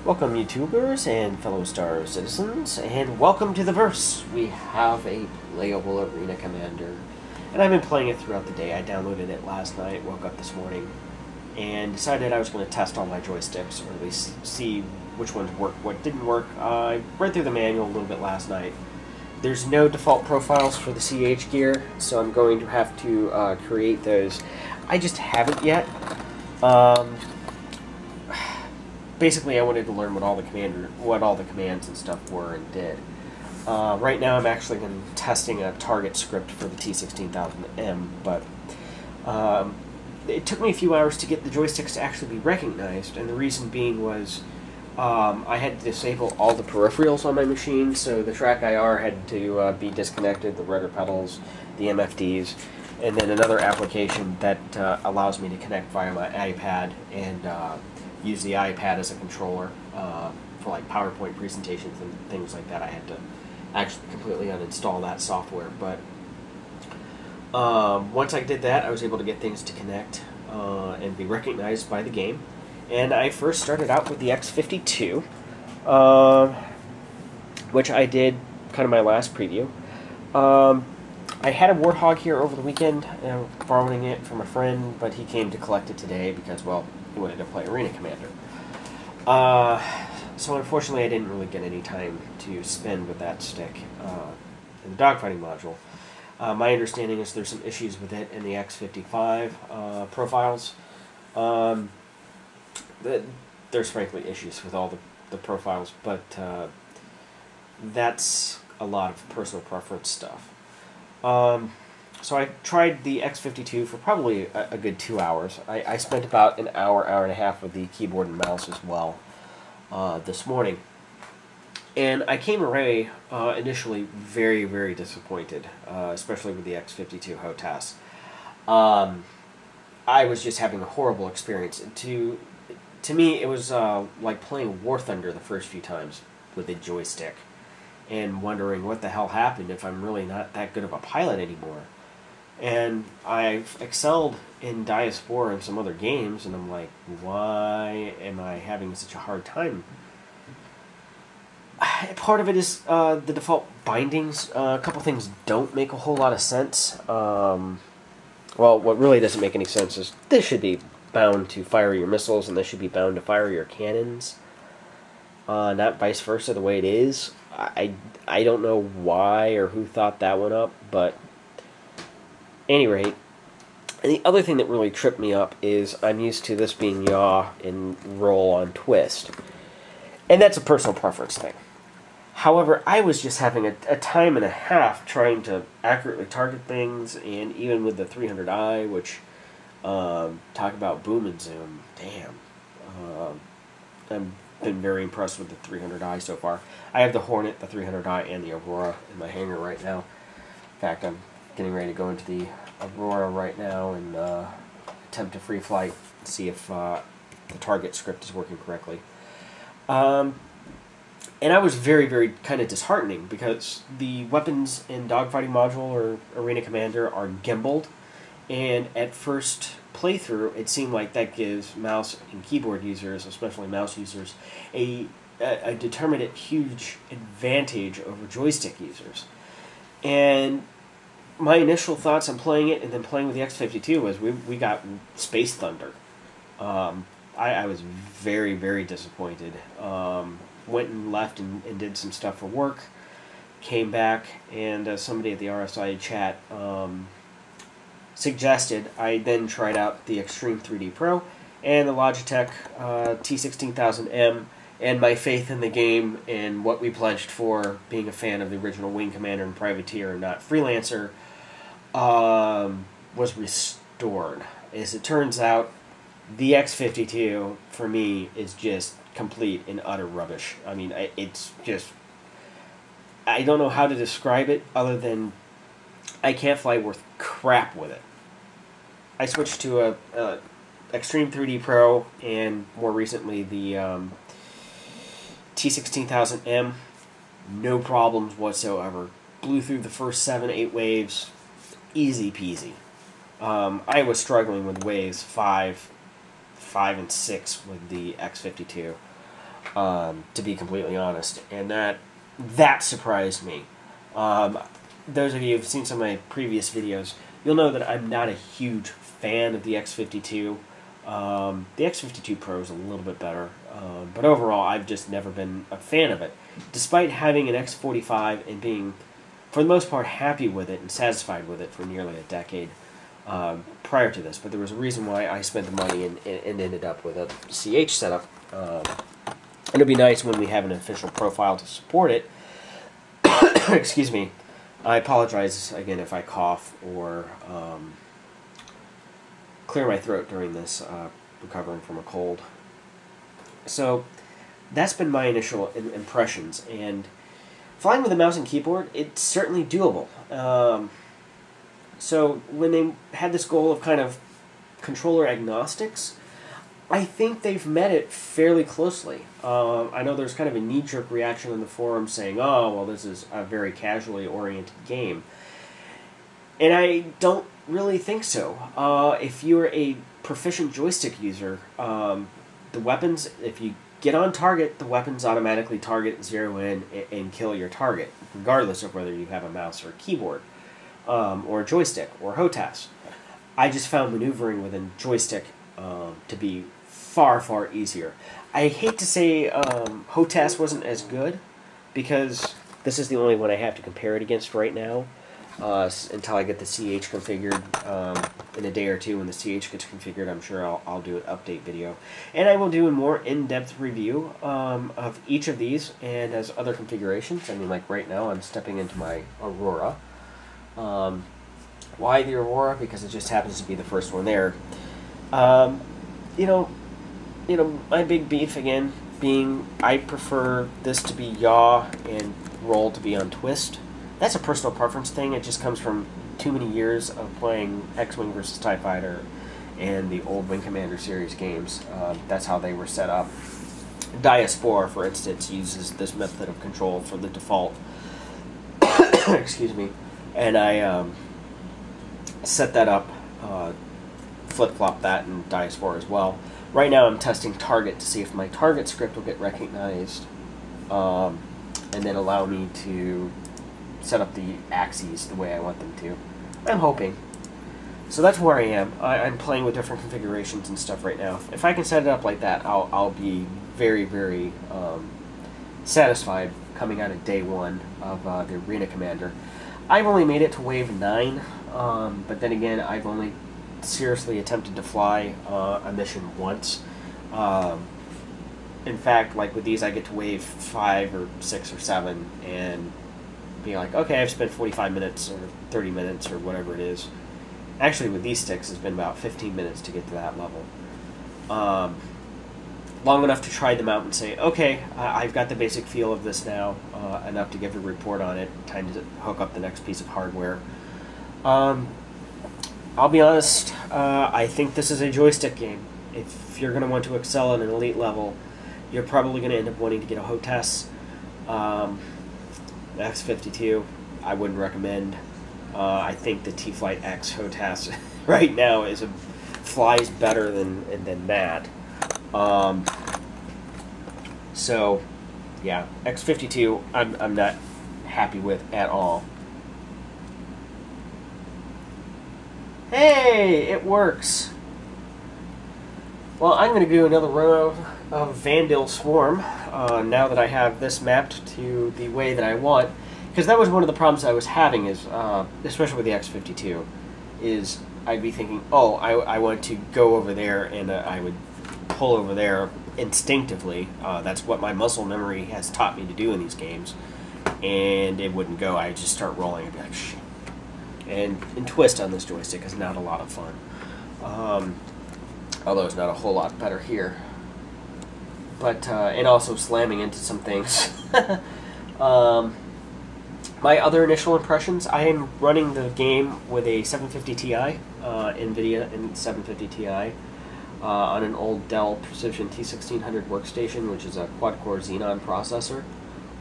Welcome YouTubers and fellow Star citizens, and welcome to the Verse. We have a playable Arena Commander, and I've been playing it throughout the day. I downloaded it last night, woke up this morning, and decided I was going to test all my joysticks, or at least see which ones worked, what didn't work. I read through the manual a little bit last night. There's no default profiles for the CH gear, so I'm going to have to create those. I just haven't yet. Basically, I wanted to learn what all the commands and stuff were and did. Right now, I'm actually testing a target script for the T16000M, but it took me a few hours to get the joysticks to actually be recognized, and the reason being was I had to disable all the peripherals on my machine, so the track IR had to be disconnected, the rudder pedals, the MFDs, and then another application that allows me to connect via my iPad and use the iPad as a controller for like PowerPoint presentations and things like that. I had to actually completely uninstall that software, but once I did that, I was able to get things to connect and be recognized by the game. And I first started out with the X52, which I did kind of my last preview. I had a Warthog here over the weekend, borrowing it from a friend, but he came to collect it today because, well, he wanted to play Arena Commander. So unfortunately I didn't really get any time to spend with that stick in the dogfighting module. My understanding is there's some issues with it in the X55 profiles. There's frankly issues with all the profiles, but that's a lot of personal preference stuff. So I tried the X52 for probably a good 2 hours. I spent about an hour, hour and a half with the keyboard and mouse as well this morning. And I came away initially very, very disappointed, especially with the X52 HOTAS. I was just having a horrible experience. To me, it was like playing War Thunder the first few times with a joystick and wondering what the hell happened if I'm really not that good of a pilot anymore. And I've excelled in Diaspora and some other games, and I'm like, why am I having such a hard time? Part of it is the default bindings. A couple things don't make a whole lot of sense. Well, what really doesn't make any sense is this should be bound to fire your missiles, and this should be bound to fire your cannons. Not vice versa the way it is. I don't know why or who thought that one up, but at any rate, and the other thing that really tripped me up is I'm used to this being yaw and roll on twist. And that's a personal preference thing. However, I was just having a time and a half trying to accurately target things, and even with the 300i, which, talk about boom and zoom, damn. I've been very impressed with the 300i so far. I have the Hornet, the 300i, and the Aurora in my hangar right now. In fact, I'm getting ready to go into the Aurora right now and attempt a free flight, see if the target script is working correctly. And I was very, very kind of disheartening because the weapons in dogfighting module or Arena Commander are gimbaled, and at first playthrough it seemed like that gives mouse and keyboard users, especially mouse users, a determinate huge advantage over joystick users. And my initial thoughts on playing it and then playing with the X52 was we got Space Thunder. I was very, very disappointed. Went and left and did some stuff for work. Came back, and somebody at the RSI chat suggested I then tried out the Extreme 3D Pro and the Logitech T16000M, and my faith in the game and what we pledged for being a fan of the original Wing Commander and Privateer and not Freelancer was restored. As it turns out, the X52 for me is just complete and utter rubbish. I mean, it's just, I don't know how to describe it other than I can't fly worth crap with it. I switched to a Extreme 3D Pro and more recently the T16000M. No problems whatsoever. Blew through the first 7-8 waves, easy peasy. I was struggling with waves 5 and 6 with the X52. to be completely honest, and that surprised me. Those of you who've seen some of my previous videos, you'll know that I'm not a huge fan of the X52. The X52 Pro is a little bit better, but overall I've just never been a fan of it. Despite having an X45 and being, for the most part, happy with it and satisfied with it for nearly a decade prior to this, but there was a reason why I spent the money and ended up with a CH setup. And it'll be nice when we have an official profile to support it. Excuse me. I apologize again if I cough or clear my throat during this, recovering from a cold. So that's been my initial impressions, and flying with a mouse and keyboard, it's certainly doable. So when they had this goal of kind of controller agnostics, I think they've met it fairly closely. I know there's kind of a knee-jerk reaction in the forum saying, oh, well, this is a very casually oriented game. And I don't really think so. If you're a proficient joystick user, the weapons, if you get on target, the weapons automatically target, zero in, and kill your target, regardless of whether you have a mouse or a keyboard, or a joystick, or HOTAS. I just found maneuvering with a joystick to be far, far easier. I hate to say HOTAS wasn't as good, because this is the only one I have to compare it against right now, until I get the CH configured in a day or two. When the CH gets configured, I'm sure I'll do an update video. And I will do a more in-depth review of each of these and as other configurations. I mean, like right now, I'm stepping into my Aurora. Why the Aurora? Because it just happens to be the first one there. You know, my big beef again being I prefer this to be yaw and roll to be on twist. That's a personal preference thing. It just comes from too many years of playing X-Wing versus TIE Fighter and the old Wing Commander series games. That's how they were set up. Diaspora, for instance, uses this method of control for the default. Excuse me. And I set that up, flip-flop that in Diaspora as well. Right now I'm testing target to see if my target script will get recognized, and then allow me to set up the axes the way I want them to. I'm hoping. So that's where I am. I'm playing with different configurations and stuff right now. If I can set it up like that, I'll be very, very satisfied coming out of day one of the Arena Commander. I've only made it to wave 9, but then again, I've only seriously attempted to fly a mission once. In fact, like with these, I get to wave 5 or 6 or 7 and be like, okay, I've spent 45 minutes or 30 minutes or whatever it is. Actually, with these sticks, it's been about 15 minutes to get to that level. Long enough to try them out and say, okay, I've got the basic feel of this now, enough to give a report on it, time to hook up the next piece of hardware. I'll be honest, I think this is a joystick game. If you're going to want to excel at an elite level, you're probably going to end up wanting to get a HOTAS. The X52, I wouldn't recommend. I think the T-Flight X HOTAS right now flies better than that. So, yeah, X52, I'm not happy with at all. Hey, it works. Well, I'm going to do another row of Vandal Swarm now that I have this mapped to the way that I want. Because that was one of the problems I was having, is especially with the X52, is I'd be thinking, oh, I want to go over there, and I would pull over there instinctively. That's what my muscle memory has taught me to do in these games. And it wouldn't go. I'd just start rolling and be like, shit. And twist on this joystick is not a lot of fun. Although it's not a whole lot better here. But, and also slamming into some things. My other initial impressions, I am running the game with a 750 Ti, NVIDIA and 750 Ti, on an old Dell Precision T1600 workstation, which is a quad-core Xenon processor.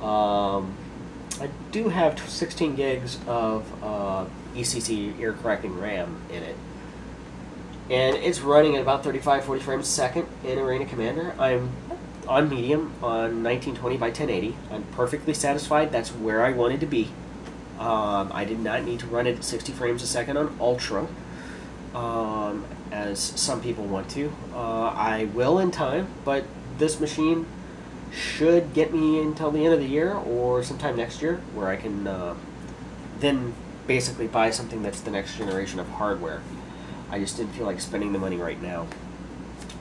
I do have 16 gigs of ECC ear-cracking RAM in it. And it's running at about 35-40 frames a second in Arena Commander. I'm on medium on 1920 by 1080. I'm perfectly satisfied. That's where I wanted to be. I did not need to run it at 60 frames a second on ultra, as some people want to. I will in time, but this machine should get me until the end of the year or sometime next year, where I can then basically buy something that's the next generation of hardware. I just didn't feel like spending the money right now.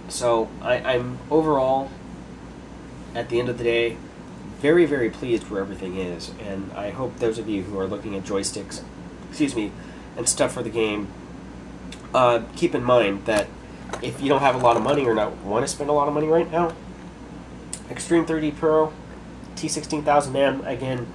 So I'm overall, at the end of the day, very, very pleased where everything is, and I hope those of you who are looking at joysticks, and stuff for the game, keep in mind that if you don't have a lot of money or not want to spend a lot of money right now, Extreme 3D Pro, T16000M, again,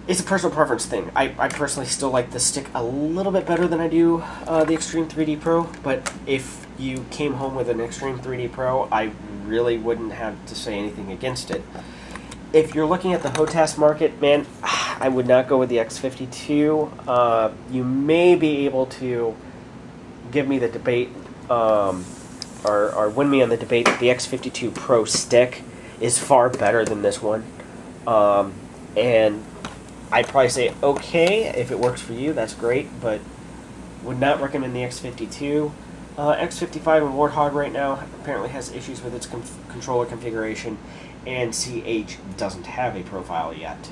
it's a personal preference thing. I personally still like the stick a little bit better than I do the Extreme 3D Pro, but if you came home with an Extreme 3D Pro, I really wouldn't have to say anything against it. If you're looking at the HOTAS market, man, I would not go with the X52. You may be able to give me the debate, or win me on the debate that the X52 Pro stick is far better than this one. And I'd probably say, okay, if it works for you, that's great, but would not recommend the X52. X55 and Warthog right now apparently has issues with its controller configuration, and CH doesn't have a profile yet.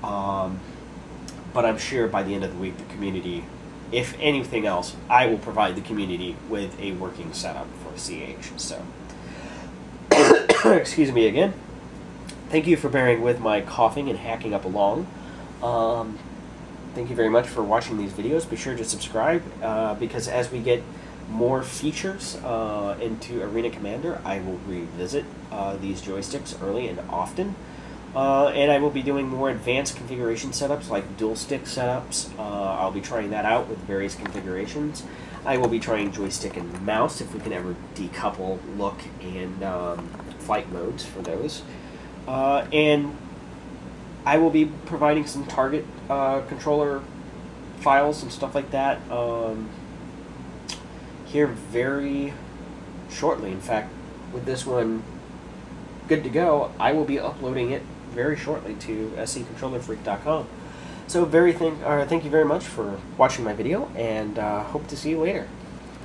But I'm sure by the end of the week, the community, if anything else, I will provide the community with a working setup for CH. So, excuse me again. Thank you for bearing with my coughing and hacking up along. Thank you very much for watching these videos. Be sure to subscribe, because as we get more features into Arena Commander, I will revisit these joysticks early and often. And I will be doing more advanced configuration setups, like dual stick setups. I'll be trying that out with various configurations. I will be trying joystick and mouse, if we can ever decouple look and flight modes for those. And I will be providing some target controller files and stuff like that here very shortly. In fact, with this one good to go, I will be uploading it very shortly to secontrollerfreak.com. So thank you very much for watching my video, and hope to see you later.